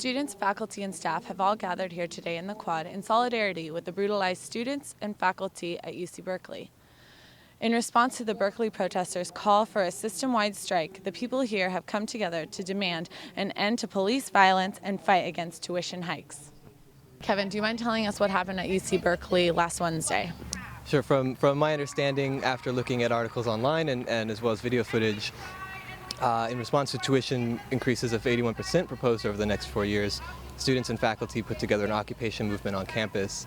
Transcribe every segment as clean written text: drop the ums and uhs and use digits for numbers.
Students, faculty, and staff have all gathered here today in the quad in solidarity with the brutalized students and faculty at UC Berkeley. In response to the Berkeley protesters' call for a system-wide strike, the people here have come together to demand an end to police violence and fight against tuition hikes. Kevin, do you mind telling us what happened at UC Berkeley last Wednesday? Sure. From my understanding, after looking at articles online and as well as video footage, in response to tuition increases of 81% proposed over the next 4 years, students and faculty put together an occupation movement on campus.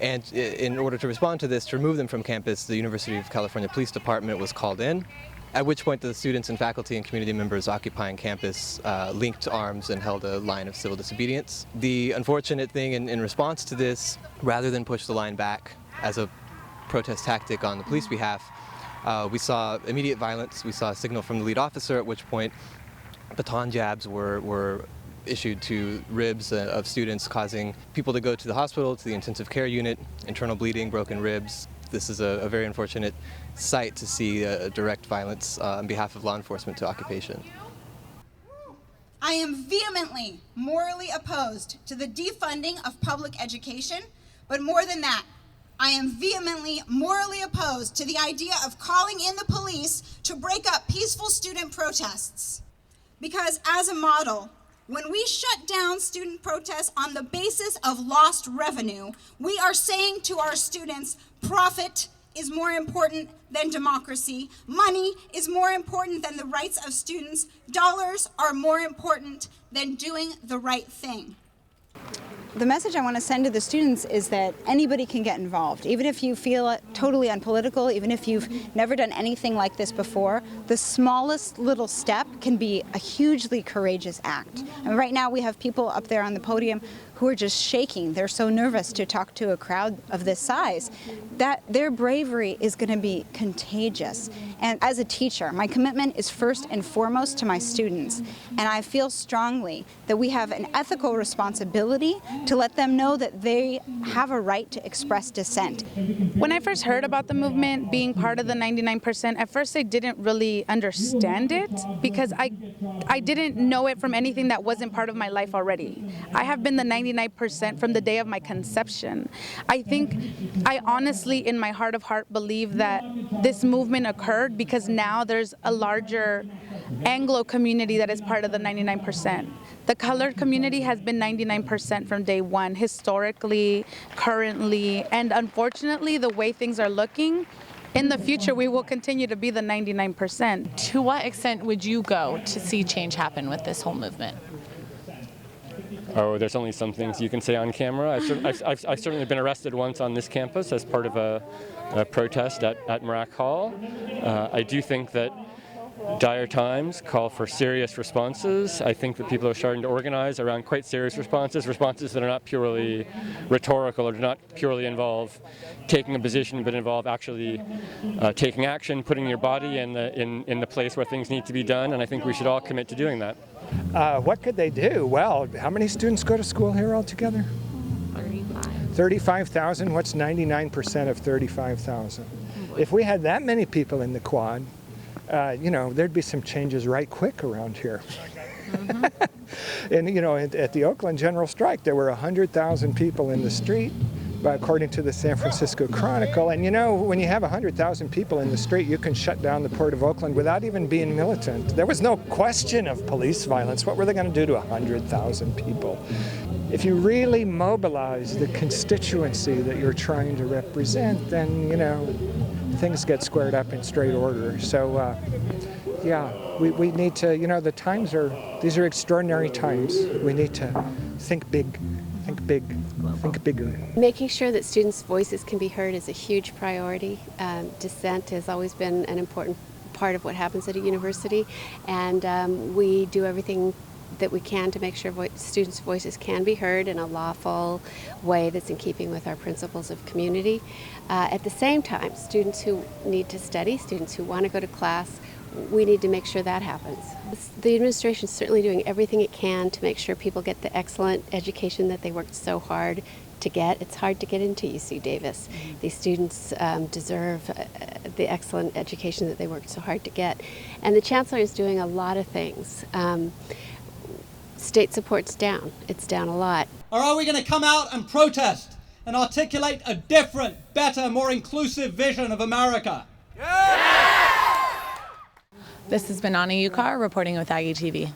And in order to respond to this, to remove them from campus, the University of California Police Department was called in, at which point the students and faculty and community members occupying campus linked arms and held a line of civil disobedience. The unfortunate thing in response to this, rather than push the line back as a protest tactic on the police behalf, we saw immediate violence. We saw a signal from the lead officer, at which point baton jabs were issued to ribs of students, causing people to go to the hospital, to the intensive care unit, internal bleeding, broken ribs. This is a very unfortunate sight to see direct violence on behalf of law enforcement to occupation. I am vehemently, morally opposed to the defunding of public education, but more than that, I am vehemently, morally opposed to the idea of calling in the police to break up peaceful student protests. Because as a model, when we shut down student protests on the basis of lost revenue, we are saying to our students, profit is more important than democracy, money is more important than the rights of students, dollars are more important than doing the right thing. The message I want to send to the students is that anybody can get involved. Even if you feel totally unpolitical, even if you've never done anything like this before, the smallest little step can be a hugely courageous act. And right now we have people up there on the podium who are just shaking. They're so nervous to talk to a crowd of this size that their bravery is going to be contagious. And as a teacher, my commitment is first and foremost to my students. And I feel strongly that we have an ethical responsibility to let them know that they have a right to express dissent. When I first heard about the movement being part of the 99%, at first I didn't really understand it because I didn't know it from anything that wasn't part of my life already. I have been the 99% from the day of my conception. I honestly, in my heart of heart, believe that this movement occurred because now there's a larger Anglo community that is part of the 99%. The colored community has been 99% from day one, historically, currently, and unfortunately, the way things are looking, in the future, we will continue to be the 99%. To what extent would you go to see change happen with this whole movement? Oh, there's only some things you can say on camera. I've certainly been arrested once on this campus as part of a protest at Marac Hall. I do think that dire times call for serious responses. I think that people are starting to organize around quite serious responses that are not purely rhetorical or do not purely involve taking a position, but involve actually taking action, putting your body in the place where things need to be done, and I think we should all commit to doing that. What could they do? Well, how many students go to school here altogether? 35,000. What's 99% of 35,000? If we had that many people in the quad, there'd be some changes right quick around here. Mm-hmm. And, at the Oakland General Strike, there were 100,000 people in the street, according to the San Francisco Chronicle. And, when you have 100,000 people in the street, you can shut down the Port of Oakland without even being militant. There was no question of police violence. What were they going to do to 100,000 people? If you really mobilize the constituency that you're trying to represent, then, things get squared up in straight order. So, we need to, these are extraordinary times. We need to think big, think bigger. Making sure that students' voices can be heard is a huge priority. Dissent has always been an important part of what happens at a university, and we do everything that we can to make sure students' voices can be heard in a lawful way that's in keeping with our principles of community. At the same time, students who need to study, students who want to go to class, we need to make sure that happens. The administration is certainly doing everything it can to make sure people get the excellent education that they worked so hard to get. It's hard to get into UC Davis. These students deserve the excellent education that they worked so hard to get. And the chancellor is doing a lot of things. state support's down. It's down a lot. Or are we going to come out and protest and articulate a different, better, more inclusive vision of America? This has been Ucar reporting with Aggie TV.